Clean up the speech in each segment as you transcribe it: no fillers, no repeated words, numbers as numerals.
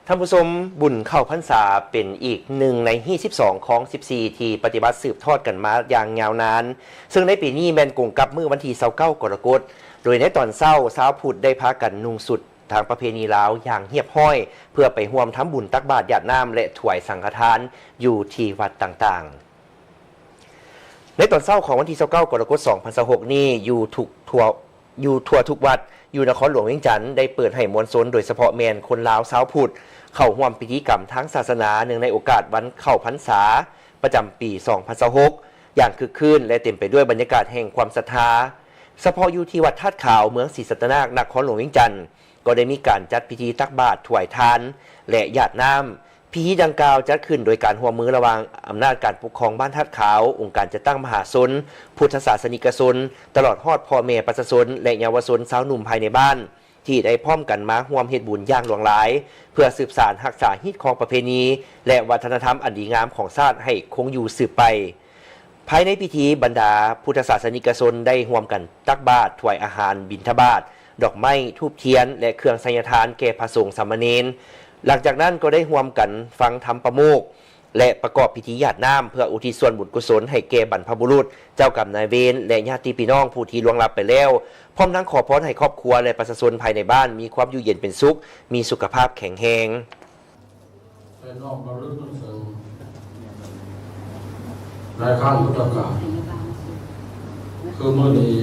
ท่านผู้ชมบุญเข้าพรรษาเป็นอีกหนึ่งใน22ของ14ที่ปฏิบัติสืบทอดกันมาอย่างยาวนานซึ่งในปีนี้แม่นกงกับมื้อวันที่29กรกฎาคมโดยในตอนเช้าชาวพุทธได้พากันนุ่งสุดทางประเพณีลาวอย่างเฮียบห้อยเพื่อไปร่วมทำบุญตักบาตรหยาดน้ำและถวายสังฆทานอยู่ที่วัดต่างๆในตอนเช้าของวันที่29กรกฎาคม2026นี้อยู่ทั่วทุกวัดอยู่นครหลวงเวียงจันทร์ได้เปิดให้มวลชนโดยเฉพาะแมนคนลาวชาวพุทธเข้าร่วมพิธีกรรมทางศาสนาเนื่องในโอกาสวันเข้าพรรษาประจำปี2026อย่างคึกคืนและเต็มไปด้วยบรรยากาศแห่งความศรัทธาเฉพาะอยู่ที่วัดธาตุขาวเมืองศรีสัตนานครหลวงเวียงจันทร์ก็ได้มีการจัดพิธีตักบาตรถวายทานและหยาดน้ำพิธีดังกล่าวจัดขึ้นโดยการร่วมมือระหว่างอำนาจการปกครองบ้านธาตุขาวองค์การจัดตั้งมหาชนพุทธศาสนิกชนตลอดฮอดพ่อแม่ประชาชนและเยาวชนสาวหนุ่มภายในบ้านที่ได้พร้อมกันมาร่วมเฮ็ดบุญอย่างหลวงหลายเพื่อสืบสานรักษาฮิตของประเพณีและวัฒนธรรมอันดีงามของชาติให้คงอยู่สืบไปภายในพิธีบรรดาพุทธศาสนิกชนได้ร่วมกันตักบาตรถวายอาหารบิณฑบาตดอกไม้ธูปเทียนและเครื่องไสยทานแก่พระสงฆ์สามเณรหลังจากนั้นก็ได้ร่วมกันฟังธรรมประโมกข์และประกอบพิธีหยาดน้ำเพื่ออุทิศส่วนบุญกุศลให้แก่บรรพบุรุษเจ้ากรรมนายเวรและญาติพี่น้องผู้ที่ล่วงลับไปแล้วพร้อมทั้งขอพรให้ครอบครัวและประชาชนภายในบ้านมีความอยู่เย็นเป็นสุขมีสุขภาพแข็งแรงในข้างพุทธกาลคือเมื่อนี้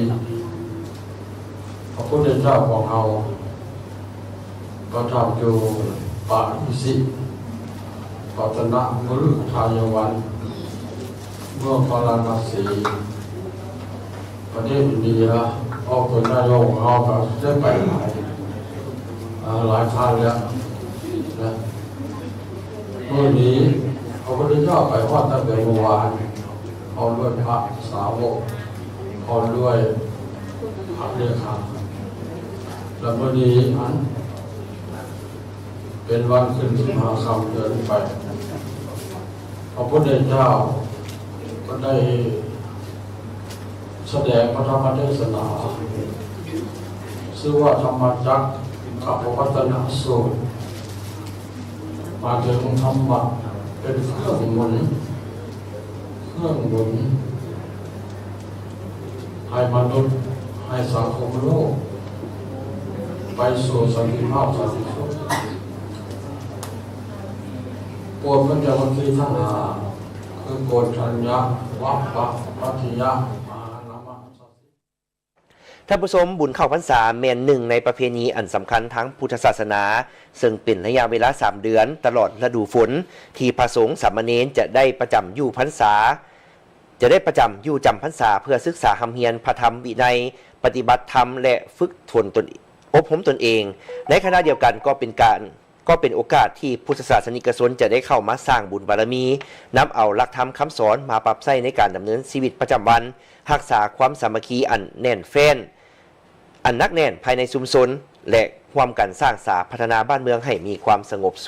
พระพุทธเจ้าของเราประทับอยู่ป่าอิสิปัตนะมฤคทายวันเมื่อพาราณสีประเทศอินเดียออกเป็นนายกของเราก็ได้ไปหลายครั้งแล้วนะเมื่อนี้พระพุทธเจ้าไปว่าตั้งแต่เมื่อวานพร้อมด้วยพระสาวกพร้อมด้วยพระเดชาและเมื่อนี้เป็นวันขึ้น15 ค่ำเดือนไปพระพุทธเจ้าก็ได้แสดงพระธรรมเทศนาชื่อว่าธรรมจักรกับวัฒนสูตรมาถึงธรรมะเป็นเครื่องหมุนให้มนุษย์ให้สังคมโลกไปสู่สันติภาพสันติสุขโกฎปัญญาวัคคีย์ทั้งห้าคือโกฎชัญญะวัปปะปัจจิยะท่านผู้ชมบุญเข้าพรรษาแม่นหนึ่งในประเพณีอันสำคัญทั้งพุทธศาสนาซึ่งเป็นระยะเวลา3 เดือนตลอดฤดูฝนที่พระสงฆ์สามเณรจะได้ประจำอยู่พรรษาจำพรรษาเพื่อศึกษาคำเฮียนพระธรรมวินัยปฏิบัติธรรมและฝึกฝนตนอบรมตนเองในขณะเดียวกันก็เป็นโอกาสที่พุทธศาสนิกชนจะได้เข้ามาสร้างบุญบารมีนำเอาหลักธรรมคำสอนมาปรับใช้ในการดำเนินชีวิตประจำวันรักษาความสามัคคีอันแน่นแฟ้นอันนักแน่นภายในชุมชนและความกันสร้างสาพัฒนาบ้านเมืองให้มีความสงบสุข